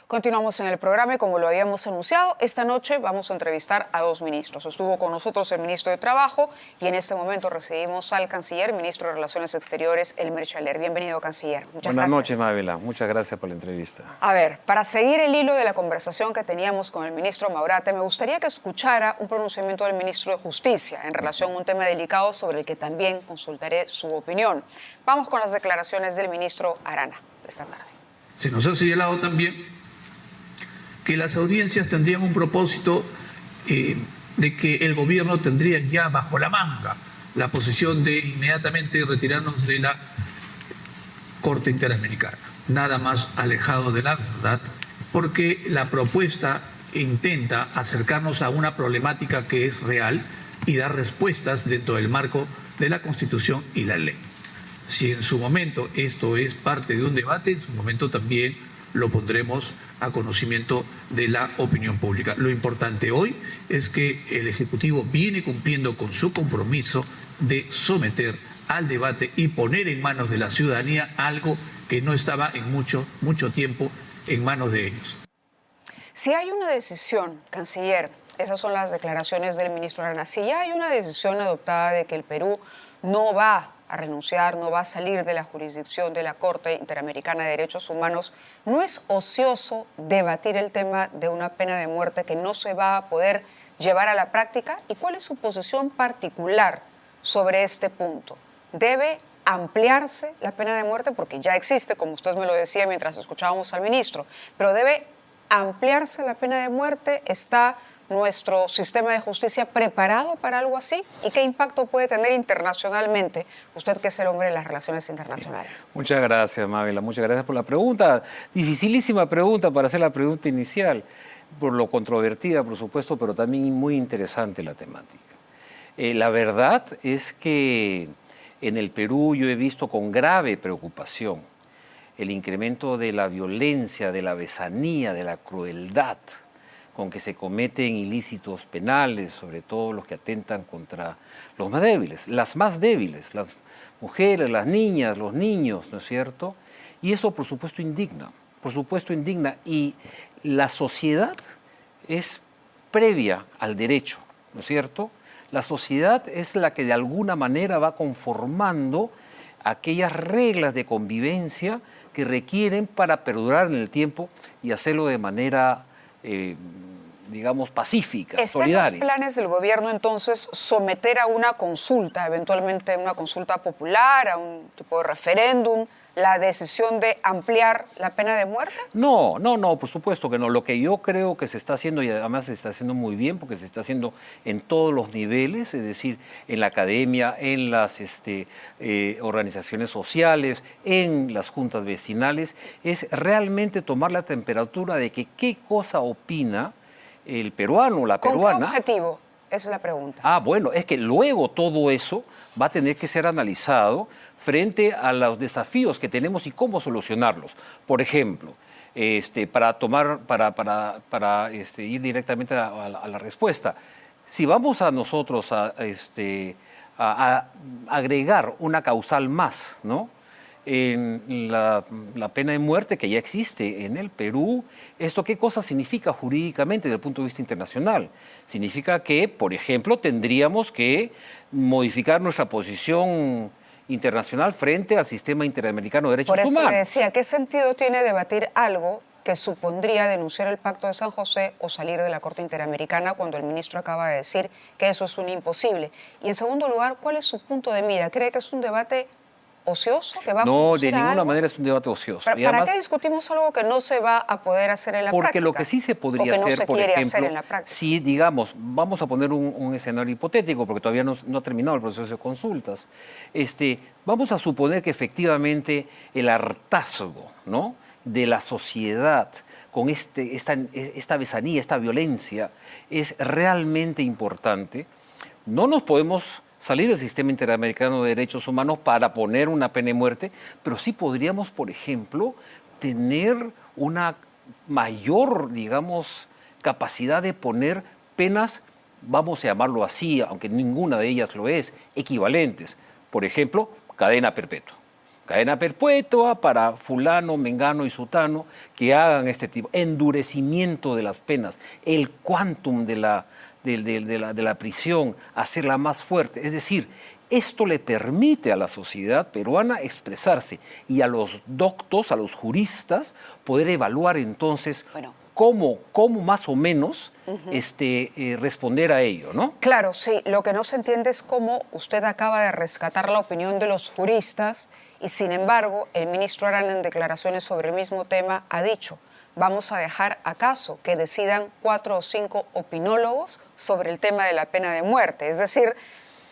Continuamos en el programa y como lo habíamos anunciado, esta noche vamos a entrevistar a dos ministros. Estuvo con nosotros el ministro de Trabajo y en este momento recibimos al canciller, ministro de Relaciones Exteriores, Elmer Chaler. Bienvenido, canciller. Muchas gracias. Buenas noches, Mávila. Muchas gracias por la entrevista. A ver, para seguir el hilo de la conversación que teníamos con el ministro Maurate, me gustaría que escuchara un pronunciamiento del ministro de Justicia en relación a un tema delicado sobre el que también consultaré su opinión. Vamos con las declaraciones del ministro Arana de esta tarde. Se nos ha señalado también que las audiencias tendrían un propósito de que el gobierno tendría ya bajo la manga la posición de inmediatamente retirarnos de la Corte Interamericana. Nada más alejado de la verdad, porque la propuesta intenta acercarnos a una problemática que es real y dar respuestas dentro del marco de la Constitución y la ley. Si en su momento esto es parte de un debate, en su momento también lo pondremos a conocimiento de la opinión pública. Lo importante hoy es que el Ejecutivo viene cumpliendo con su compromiso de someter al debate y poner en manos de la ciudadanía algo que no estaba en mucho tiempo en manos de ellos. Si hay una decisión, canciller, esas son las declaraciones del ministro Arana, si ya hay una decisión adoptada de que el Perú no va a renunciar, no va a salir de la jurisdicción de la Corte Interamericana de Derechos Humanos, ¿no es ocioso debatir el tema de una pena de muerte que no se va a poder llevar a la práctica? ¿Y cuál es su posición particular sobre este punto? ¿Debe ampliarse la pena de muerte? Porque ya existe, como usted me lo decía mientras escuchábamos al ministro, pero ¿debe ampliarse la pena de muerte? ¿Está nuestro sistema de justicia preparado para algo así? ¿Y qué impacto puede tener internacionalmente? Usted que es el hombre de las relaciones internacionales. Muchas gracias, Mávila. Muchas gracias por la pregunta. Dificilísima pregunta para hacer la pregunta inicial, por lo controvertida, por supuesto, pero también muy interesante la temática. La verdad es que en el Perú yo he visto con grave preocupación el incremento de la violencia, de la besanía, de la crueldad con que se cometen ilícitos penales, sobre todo los que atentan contra los más débiles, las mujeres, las niñas, los niños, ¿no es cierto? Y eso, por supuesto, indigna, y la sociedad es previa al derecho, ¿no es cierto? La sociedad es la que de alguna manera va conformando aquellas reglas de convivencia que requieren para perdurar en el tiempo y hacerlo de manera digamos, pacífica, solidaria. ¿Están los planes del gobierno entonces someter a una consulta, eventualmente una consulta popular, a un tipo de referéndum, la decisión de ampliar la pena de muerte? No, por supuesto que no. Lo que yo creo que se está haciendo, y además se está haciendo muy bien, porque se está haciendo en todos los niveles, es decir, en la academia, en las organizaciones sociales, en las juntas vecinales, es realmente tomar la temperatura de que qué cosa opina el peruano o la peruana. ¿Con qué objetivo? Esa es la pregunta. Ah, bueno, es que luego todo eso va a tener que ser analizado frente a los desafíos que tenemos y cómo solucionarlos. Por ejemplo, para ir directamente a la respuesta, si vamos a nosotros a agregar una causal más, ¿no?, en la pena de muerte que ya existe en el Perú, ¿esto qué cosa significa jurídicamente desde el punto de vista internacional? Significa que, por ejemplo, tendríamos que modificar nuestra posición internacional frente al sistema interamericano de derechos humanos. Por eso le decía, ¿qué sentido tiene debatir algo que supondría denunciar el Pacto de San José o salir de la Corte Interamericana cuando el ministro acaba de decir que eso es un imposible? Y en segundo lugar, ¿cuál es su punto de mira? ¿Cree que es un debate ocioso? ¿Que va a no, de ninguna manera es un debate ocioso. ¿Para qué discutimos algo que no se va a poder hacer en la práctica? Porque lo que sí se podría hacer, por ejemplo, si digamos, vamos a poner un escenario hipotético, porque todavía no ha terminado el proceso de consultas, vamos a suponer que efectivamente el hartazgo, ¿no?, de la sociedad con esta besanía, esta violencia, es realmente importante. No nos podemos salir del sistema interamericano de derechos humanos para poner una pena de muerte, pero sí podríamos, por ejemplo, tener una mayor, digamos, capacidad de poner penas, vamos a llamarlo así, aunque ninguna de ellas lo es, equivalentes. Por ejemplo, cadena perpetua. cadena perpetua para fulano, mengano y sutano que hagan este tipo, endurecimiento de las penas, el quantum de la prisión, hacerla más fuerte. Es decir, esto le permite a la sociedad peruana expresarse y a los doctos, a los juristas, poder evaluar entonces cómo más o menos responder a ello, ¿no? Claro, sí. Lo que no se entiende es cómo usted acaba de rescatar la opinión de los juristas y, sin embargo, el ministro Arana, en declaraciones sobre el mismo tema, ha dicho: vamos a dejar acaso que decidan 4 o 5 opinólogos sobre el tema de la pena de muerte. Es decir,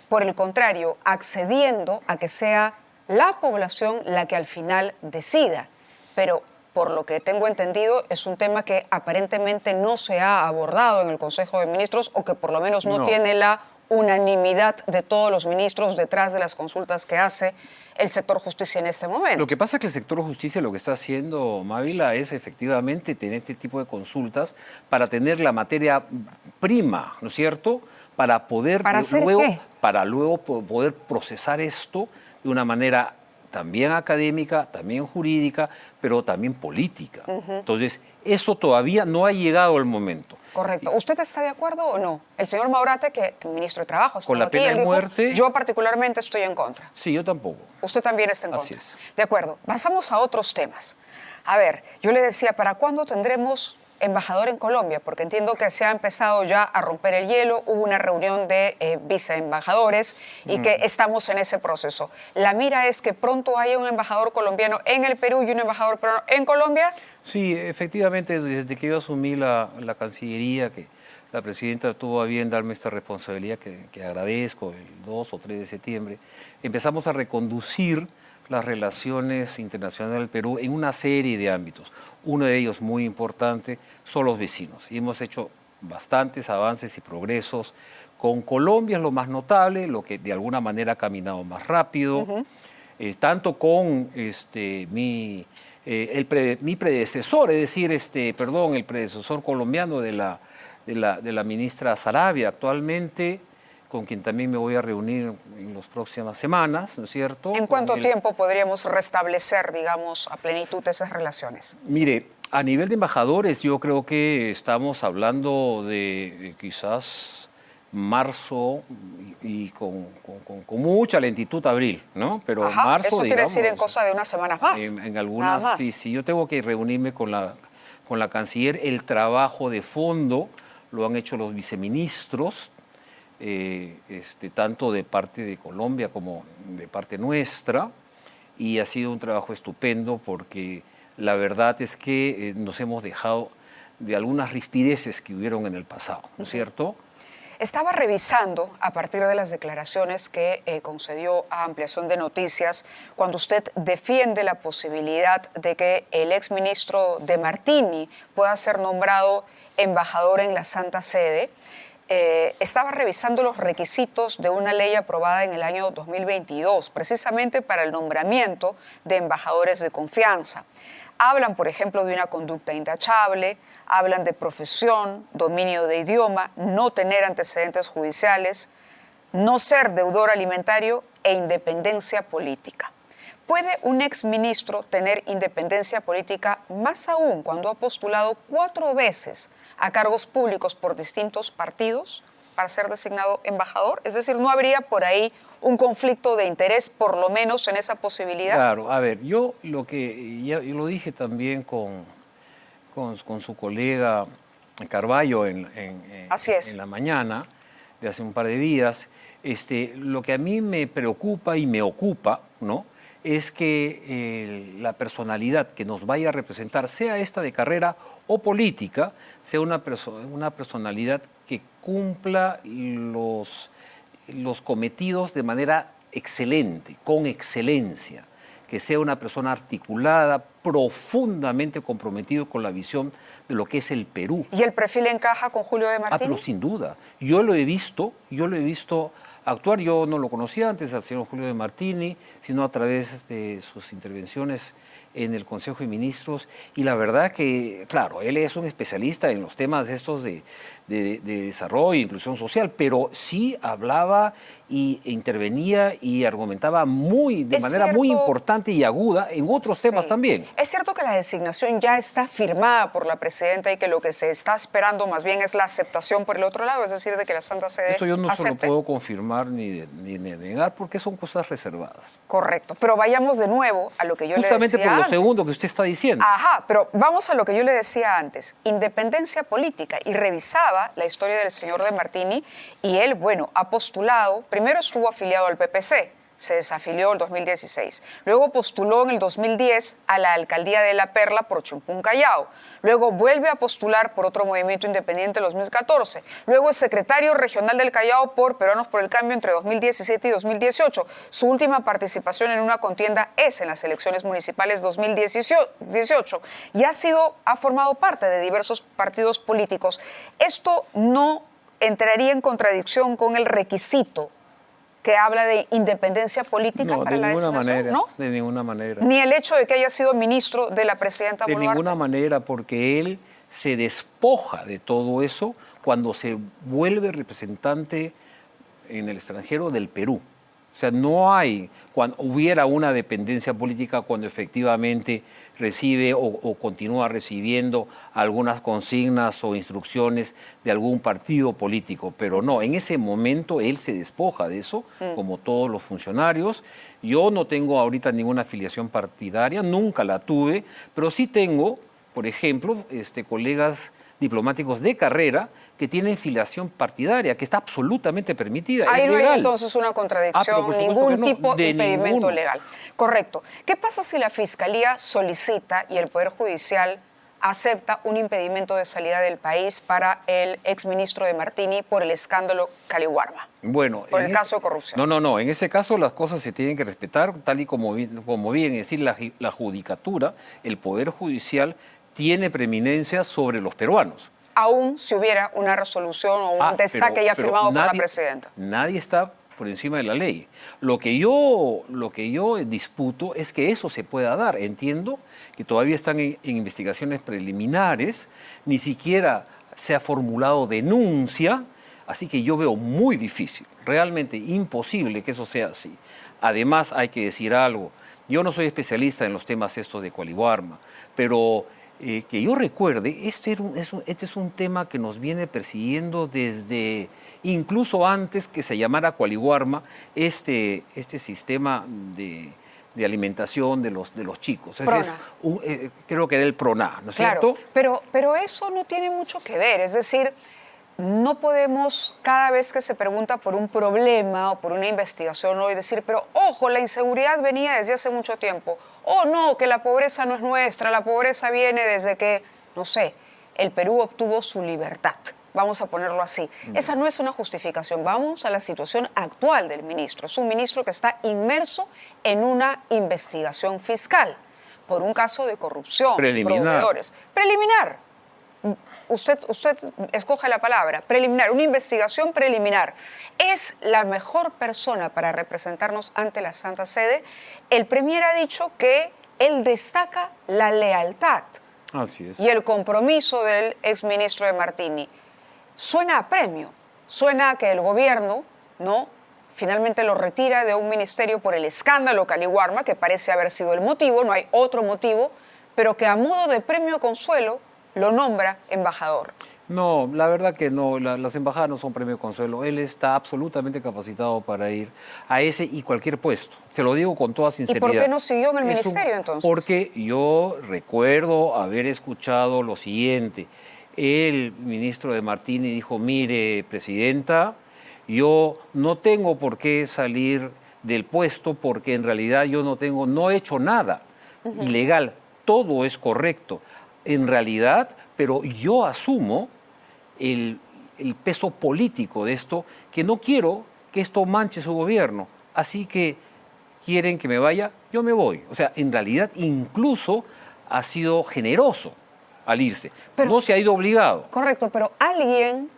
por el contrario, accediendo a que sea la población la que al final decida. Pero, por lo que tengo entendido, es un tema que aparentemente no se ha abordado en el Consejo de Ministros, o que por lo menos no tiene la unanimidad de todos los ministros detrás de las consultas que hace el sector justicia en este momento. Lo que pasa es que el sector justicia lo que está haciendo, Mávila, es efectivamente tener este tipo de consultas para tener la materia prima, ¿no es cierto?, para poder luego poder procesar esto de una manera también académica, también jurídica, pero también política. Entonces, eso todavía no ha llegado el momento. Correcto. ¿Usted está de acuerdo o no? El señor Maurate, que es ministro de Trabajo, con la pena de muerte, yo particularmente estoy en contra. Sí, yo tampoco. Usted también está en contra. Así es. De acuerdo. Pasamos a otros temas. A ver, yo le decía, ¿para cuándo tendremos embajador en Colombia? Porque entiendo que se ha empezado ya a romper el hielo, hubo una reunión de viceembajadores y que estamos en ese proceso. ¿La mira es que pronto haya un embajador colombiano en el Perú y un embajador peruano en Colombia? Sí, efectivamente, desde que yo asumí la Cancillería, que la presidenta tuvo a bien darme esta responsabilidad, que agradezco, el 2 o 3 de septiembre, empezamos a reconducir las relaciones internacionales del Perú en una serie de ámbitos. Uno de ellos muy importante son los vecinos. Y hemos hecho bastantes avances y progresos. Con Colombia es lo más notable, lo que de alguna manera ha caminado más rápido. Tanto con mi predecesor, es decir, el predecesor colombiano de la ministra Saravia actualmente, con quien también me voy a reunir en las próximas semanas, ¿no es cierto? ¿En cuánto tiempo podríamos restablecer, digamos, a plenitud esas relaciones? Mire, a nivel de embajadores yo creo que estamos hablando de quizás marzo y con mucha lentitud abril, ¿no? Pero marzo, eso quiere decir en cosa de unas semanas más. En algunas, sí, yo tengo que reunirme con la canciller. El trabajo de fondo lo han hecho los viceministros, tanto de parte de Colombia como de parte nuestra, y ha sido un trabajo estupendo porque la verdad es que nos hemos dejado de algunas rispideces que hubieron en el pasado, ¿no es cierto? Estaba revisando a partir de las declaraciones que concedió a Ampliación de Noticias cuando usted defiende la posibilidad de que el exministro De Martini pueda ser nombrado embajador en la Santa Sede. Estaba revisando los requisitos de una ley aprobada en el año 2022, precisamente para el nombramiento de embajadores de confianza. Hablan, por ejemplo, de una conducta intachable, hablan de profesión, dominio de idioma, no tener antecedentes judiciales, no ser deudor alimentario e independencia política. ¿Puede un exministro tener independencia política, más aún cuando ha postulado 4 veces a cargos públicos por distintos partidos para ser designado embajador? Es decir, ¿no habría por ahí un conflicto de interés, por lo menos en esa posibilidad? Claro, a ver, yo lo dije también con su colega Carballo en la mañana de hace un par de días. Lo que a mí me preocupa y me ocupa, ¿no?, es que la personalidad que nos vaya a representar, sea esta de carrera o política, sea una personalidad que cumpla los cometidos de manera excelente, con excelencia, que sea una persona articulada, profundamente comprometido con la visión de lo que es el Perú. ¿Y el perfil encaja con Julio De Martini? Pero sin duda. Yo lo he visto actuar. Yo no lo conocía antes al señor Julio de Martini, sino a través de sus intervenciones en el Consejo de Ministros, y la verdad que, claro, él es un especialista en los temas estos de desarrollo e inclusión social, pero sí hablaba e intervenía y argumentaba de manera muy importante y aguda en otros temas también. Es cierto que la designación ya está firmada por la presidenta y que lo que se está esperando más bien es la aceptación por el otro lado, es decir, de que la Santa Sede Esto yo no se lo acepte. puedo confirmar ni negar porque son cosas reservadas. Correcto, pero vayamos de nuevo a lo que yo le decía Justamente por lo antes. segundo que usted está diciendo. Ajá, pero vamos a lo que yo le decía antes, independencia política, y revisaba la historia del señor de Martini, y él, bueno, ha postulado, primero estuvo afiliado al PPC, se desafilió en 2016, luego postuló en el 2010 a la alcaldía de La Perla por Chumpún Callao, luego vuelve a postular por otro movimiento independiente en 2014, luego es secretario regional del Callao por Peruanos por el Cambio entre 2017 y 2018. Su última participación en una contienda es en las elecciones municipales 2018 y ha formado parte de diversos partidos políticos. Esto no entraría en contradicción con el requisito que habla de independencia política para la designación, ¿no? De ninguna manera. Ni el hecho de que haya sido ministro de la presidenta De Boluarte. ninguna manera, porque él se despoja de todo eso cuando se vuelve representante en el extranjero del Perú. O sea, no hay, cuando hubiera una dependencia política cuando efectivamente recibe o continúa recibiendo algunas consignas o instrucciones de algún partido político, pero no, en ese momento él se despoja de eso, como todos los funcionarios. Yo no tengo ahorita ninguna afiliación partidaria, nunca la tuve, pero sí tengo, por ejemplo, colegas diplomáticos de carrera que tienen filiación partidaria, que está absolutamente permitida. Ahí es no legal. hay entonces una contradicción, por supuesto ningún que no, tipo de de impedimento ninguno. legal. Correcto. ¿Qué pasa si la Fiscalía solicita y el Poder Judicial acepta un impedimento de salida del país para el exministro de Martini por el escándalo Caliwarma? Bueno, por el caso de corrupción. No. En ese caso las cosas se tienen que respetar tal y como bien, es decir, la judicatura, el Poder Judicial tiene preeminencia sobre los peruanos. Aún si hubiera una resolución o un destaque ya firmado por la presidenta. Nadie está por encima de la ley. Lo que yo disputo es que eso se pueda dar. Entiendo que todavía están en investigaciones preliminares, ni siquiera se ha formulado denuncia, así que yo veo muy difícil, realmente imposible que eso sea así. Además, hay que decir algo. Yo no soy especialista en los temas estos de Caliwarma, pero que yo recuerde, este es un tema que nos viene persiguiendo desde incluso antes que se llamara Caliwarma, este sistema de alimentación de los chicos. Creo que era el PRONA, ¿no es cierto? Pero eso no tiene mucho que ver, es decir, no podemos cada vez que se pregunta por un problema o por una investigación hoy decir, pero ojo, la inseguridad venía desde hace mucho tiempo. Oh, no, que la pobreza no es nuestra, la pobreza viene desde que, no sé, el Perú obtuvo su libertad. Vamos a ponerlo así. Esa no es una justificación. Vamos a la situación actual del ministro. Es un ministro que está inmerso en una investigación fiscal por un caso de corrupción. Preliminar. Proveedores. Preliminar. Usted escoge la palabra, preliminar, una investigación preliminar. Es la mejor persona para representarnos ante la Santa Sede. El Premier ha dicho que él destaca la lealtad Así es. y el compromiso del exministro de Martini. Suena a premio, suena a que el gobierno, ¿no?, finalmente lo retira de un ministerio por el escándalo Caliwarma, que parece haber sido el motivo, no hay otro motivo, pero que a modo de premio consuelo lo nombra embajador. No, la verdad que no, las embajadas no son premio consuelo. Él está absolutamente capacitado para ir a ese y cualquier puesto. Se lo digo con toda sinceridad. ¿Y por qué no siguió en el ministerio entonces? Porque yo recuerdo haber escuchado lo siguiente. El ministro de Martini dijo, mire, presidenta, yo no tengo por qué salir del puesto porque en realidad yo no he hecho nada ilegal. Todo es correcto. En realidad, pero yo asumo el peso político de esto, que no quiero que esto manche su gobierno. Así que quieren que me vaya, yo me voy. O sea, en realidad incluso ha sido generoso al irse. Pero, no se ha ido obligado. Correcto, pero alguien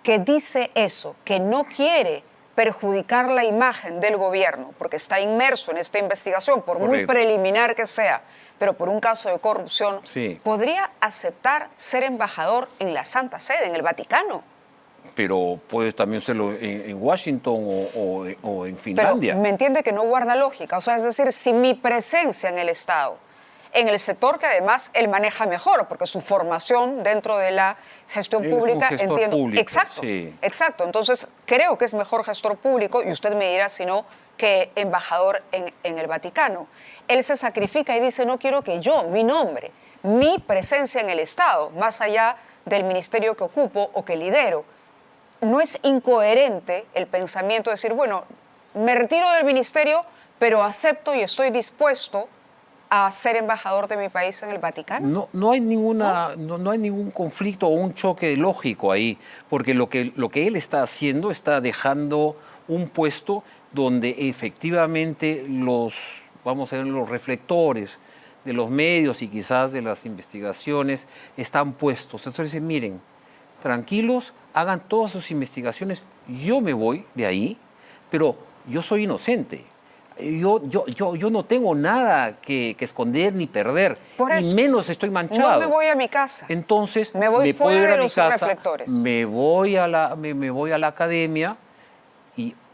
que dice eso, que no quiere perjudicar la imagen del gobierno, porque está inmerso en esta investigación, por muy Correcto. preliminar que sea, pero por un caso de corrupción, Sí. podría aceptar ser embajador en la Santa Sede, en el Vaticano. Pero puedes también hacerlo en Washington o en Pero Finlandia. me entiende que no guarda lógica. O sea, es decir, si mi presencia en el Estado, en el sector que además él maneja mejor, porque su formación dentro de la gestión Él es un pública, gestor entiendo. público, Exacto, sí. exacto. Entonces, creo que es mejor gestor público, y usted me dirá si no, que embajador en el Vaticano. Él se sacrifica y dice, no quiero que yo, mi nombre, mi presencia en el Estado, más allá del ministerio que ocupo o que lidero, no es incoherente el pensamiento de decir, bueno, me retiro del ministerio, pero acepto y estoy dispuesto a ser embajador de mi país en el Vaticano. No hay ningún conflicto o un choque lógico ahí, porque lo que él está haciendo está dejando un puesto donde efectivamente vamos a ver, los reflectores de los medios y quizás de las investigaciones están puestos. Entonces dicen, miren, tranquilos, hagan todas sus investigaciones, yo me voy de ahí, pero yo soy inocente. Yo no tengo nada que esconder ni perder, Por y eso, menos estoy manchado. no me voy a mi casa. Entonces, Me voy puedo fuera ir de a mi los casa, reflectores. me voy a la academia,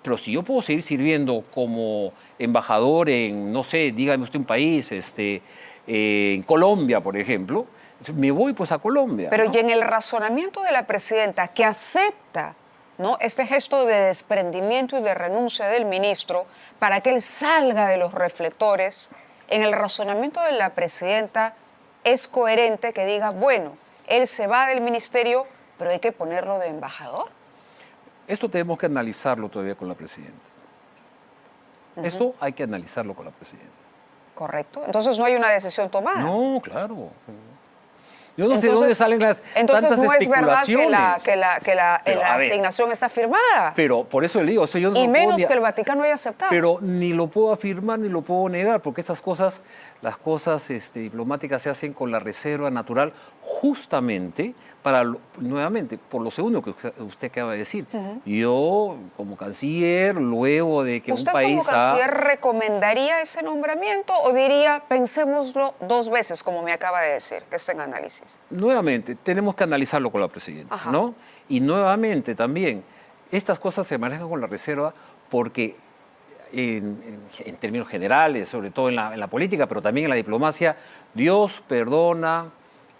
pero si yo puedo seguir sirviendo como embajador en, no sé, dígame usted un país, en Colombia, por ejemplo, me voy pues a Colombia. Pero ¿no? y en el razonamiento de la presidenta, que acepta, ¿no?, este gesto de desprendimiento y de renuncia del ministro para que él salga de los reflectores, en el razonamiento de la presidenta es coherente que diga, bueno, él se va del ministerio, pero hay que ponerlo de embajador. Esto tenemos que analizarlo todavía con la presidenta. Esto hay que analizarlo con la presidenta. ¿Correcto? Entonces no hay una decisión tomada. No, claro. Yo no sé Entonces- de dónde salen entonces tantas no es verdad especulaciones. que la Pero, a ver, asignación está firmada. Pero por eso le digo, yo no Y lo menos puedo que el Vaticano haya aceptado. Pero ni lo puedo afirmar ni lo puedo negar, porque estas cosas, las cosas diplomáticas se hacen con la reserva natural, justamente nuevamente, por lo segundo que usted acaba de decir. Yo, como canciller, luego de que un ¿Usted país como canciller recomendaría ese nombramiento o diría, pensémoslo dos veces, como me acaba de decir, que está en análisis? Nuevamente, tenemos que analizarlo con la presidenta, Ajá. ¿no? Y nuevamente también, estas cosas se manejan con la reserva porque en términos generales, sobre todo en la política, pero también en la diplomacia, Dios perdona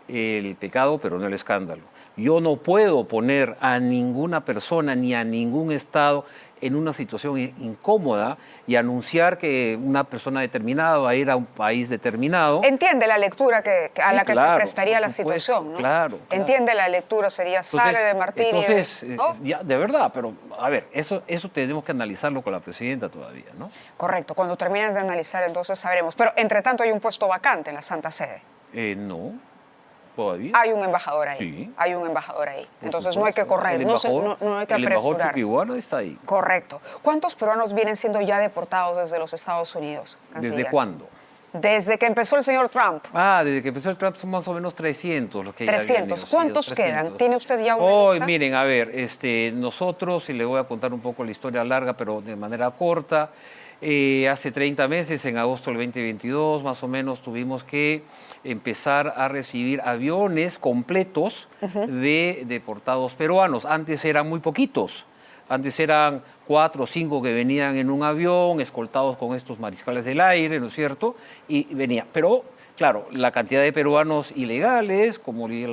el pecado, pero no el escándalo. Yo no puedo poner a ninguna persona ni a ningún Estado en una situación incómoda y anunciar que una persona determinada va a ir a un país determinado. Entiende la lectura a Sí, la que claro, se prestaría por la supuesto, situación, ¿no? claro. Entiende la lectura, sería sale de Martínez. Entonces, ¿no? ya, de verdad, pero a ver, eso tenemos que analizarlo con la presidenta todavía, ¿no? Correcto, cuando terminen de analizar entonces sabremos. Pero entre tanto hay un puesto vacante en la Santa Sede. No, todavía. Hay un embajador ahí. Sí. Hay un embajador ahí. Por Entonces no hay que supuesto. correr, El no embajador- hay que El embajador apresurarse. chipihuano está ahí. Correcto. ¿Cuántos peruanos vienen siendo ya deportados desde los Estados Unidos, canciller? ¿Desde cuándo? Desde que empezó el señor Trump. Desde que empezó el Trump son más o menos 300 los que ya 300. habían ido, sí, ¿Cuántos 300. quedan? ¿Tiene usted ya una Hoy, lista? miren, a ver, nosotros, y le voy a contar un poco la historia larga, pero de manera corta, hace 30 meses, en agosto del 2022, más o menos, tuvimos que empezar a recibir aviones completos de deportados peruanos. Antes eran muy poquitos. Antes eran 4 o 5 que venían en un avión, escoltados con estos mariscales del aire, ¿no es cierto? Y venía. Pero, claro, la cantidad de peruanos ilegales, como le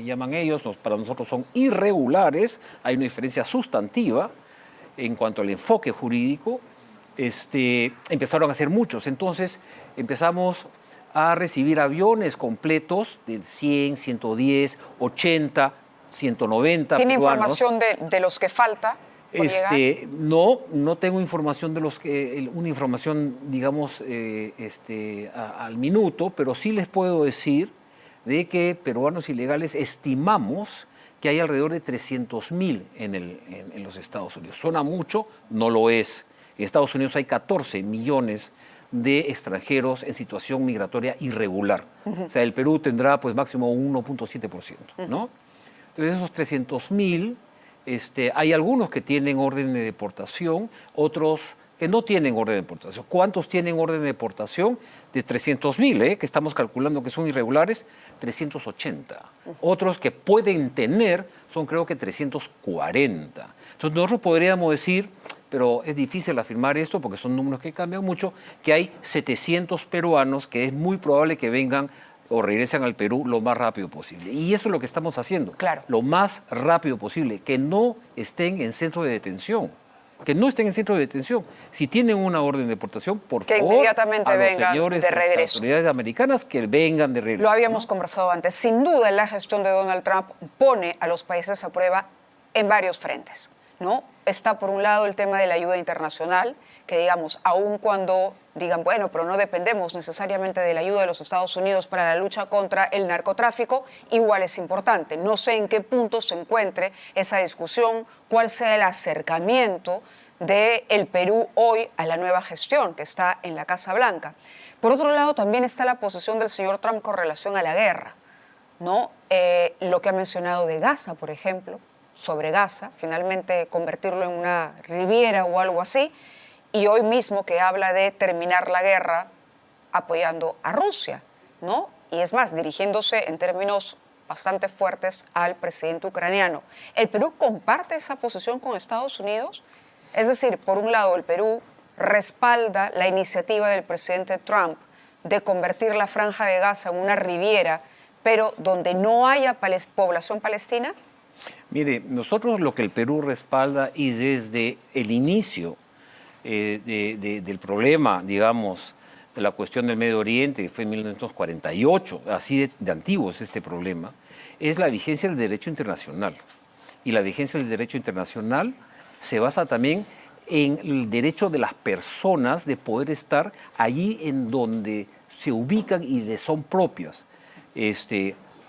llaman ellos, para nosotros son irregulares. Hay una diferencia sustantiva en cuanto al enfoque jurídico. Empezaron a ser muchos. Entonces, empezamos a recibir aviones completos de 100, 110, 80, 190 ¿Tiene peruanos. información de los que falta por llegar? No tengo información de los que, una información, digamos, al minuto, pero sí les puedo decir de que peruanos ilegales estimamos que hay alrededor de 300.000 en los Estados Unidos. Suena mucho, no lo es. En Estados Unidos hay 14 millones de extranjeros en situación migratoria irregular. O sea, el Perú tendrá pues máximo un 1.7%, ¿no? Entonces esos 300.000 Hay algunos que tienen orden de deportación, otros que no tienen orden de deportación. ¿Cuántos tienen orden de deportación? De 300.000, que estamos calculando que son irregulares, 380. Otros que pueden tener son creo que 340. Entonces nosotros podríamos decir, pero es difícil afirmar esto porque son números que cambian mucho, que hay 700 peruanos que es muy probable que vengan o regresen al Perú lo más rápido posible. Y eso es lo que estamos haciendo. Claro. Lo más rápido posible, que no estén en centro de detención. Que no estén en centro de detención. Si tienen una orden de deportación, por que favor, inmediatamente a los vengan señores de las regreso. autoridades americanas que vengan de regreso. Lo habíamos conversado antes. Sin duda, la gestión de Donald Trump pone a los países a prueba en varios frentes, ¿no? Está, por un lado, el tema de la ayuda internacional, que digamos, aun cuando digan, bueno, pero no dependemos necesariamente de la ayuda de los Estados Unidos para la lucha contra el narcotráfico, igual es importante. No sé en qué punto se encuentre esa discusión, cuál sea el acercamiento del Perú hoy a la nueva gestión que está en la Casa Blanca. Por otro lado, también está la posición del señor Trump con relación a la guerra, ¿no? Lo que ha mencionado de Gaza, por ejemplo, sobre Gaza, finalmente convertirlo en una riviera o algo así, y hoy mismo que habla de terminar la guerra apoyando a Rusia, ¿no? Y es más, dirigiéndose en términos bastante fuertes al presidente ucraniano. ¿El Perú comparte esa posición con Estados Unidos? Es decir, por un lado, el Perú respalda la iniciativa del presidente Trump de convertir la Franja de Gaza en una riviera, pero donde no haya población palestina. Mire, nosotros lo que el Perú respalda y desde el inicio del problema, digamos, de la cuestión del Medio Oriente, que fue en 1948, así de antiguo es este problema, es la vigencia del derecho internacional. Y la vigencia del derecho internacional se basa también en el derecho de las personas de poder estar allí en donde se ubican y les son propias.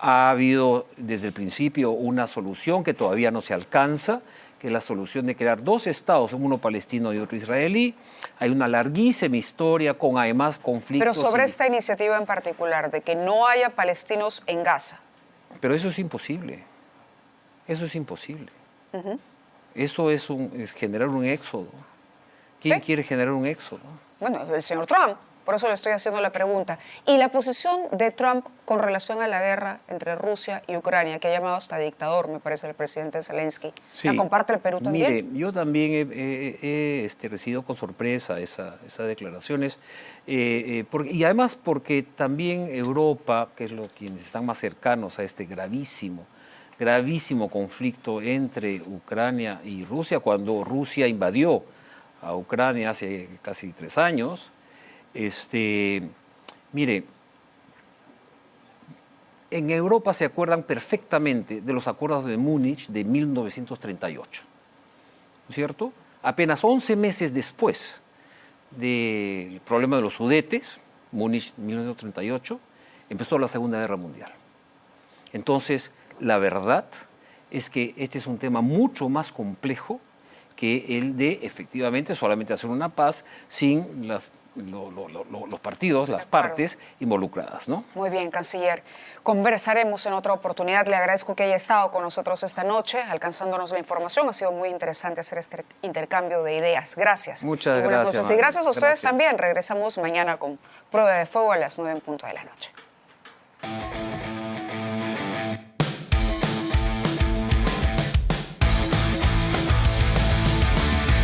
Ha habido desde el principio una solución que todavía no se alcanza, que es la solución de crear dos estados, uno palestino y otro israelí. Hay una larguísima historia con además conflictos. Pero sobre esta iniciativa en particular, de que no haya palestinos en Gaza. Pero eso es imposible. Eso es imposible. Eso es generar un éxodo. ¿Quién quiere generar un éxodo? Bueno, el señor Trump. Por eso le estoy haciendo la pregunta. Y la posición de Trump con relación a la guerra entre Rusia y Ucrania, que ha llamado hasta dictador, me parece, el presidente Zelensky. Sí. ¿La comparte el Perú también? Mire, yo también he recibido con sorpresa esas declaraciones. Y además porque también Europa, que es quienes están más cercanos a este gravísimo conflicto entre Ucrania y Rusia, cuando Rusia invadió a Ucrania hace casi 3 años. Mire, en Europa se acuerdan perfectamente de los acuerdos de Múnich de 1938, ¿no es cierto? Apenas 11 meses después del problema de los Sudetes, Múnich 1938, empezó la Segunda Guerra Mundial. Entonces, la verdad es que este es un tema mucho más complejo que el de efectivamente solamente hacer una paz sin los partidos, las partes involucradas, ¿no? Muy bien, canciller. Conversaremos en otra oportunidad. Le agradezco que haya estado con nosotros esta noche, alcanzándonos la información. Ha sido muy interesante hacer este intercambio de ideas. Gracias. Muchas gracias. Y gracias a ustedes también. Regresamos mañana con Prueba de Fuego a las 9 en punto de la noche.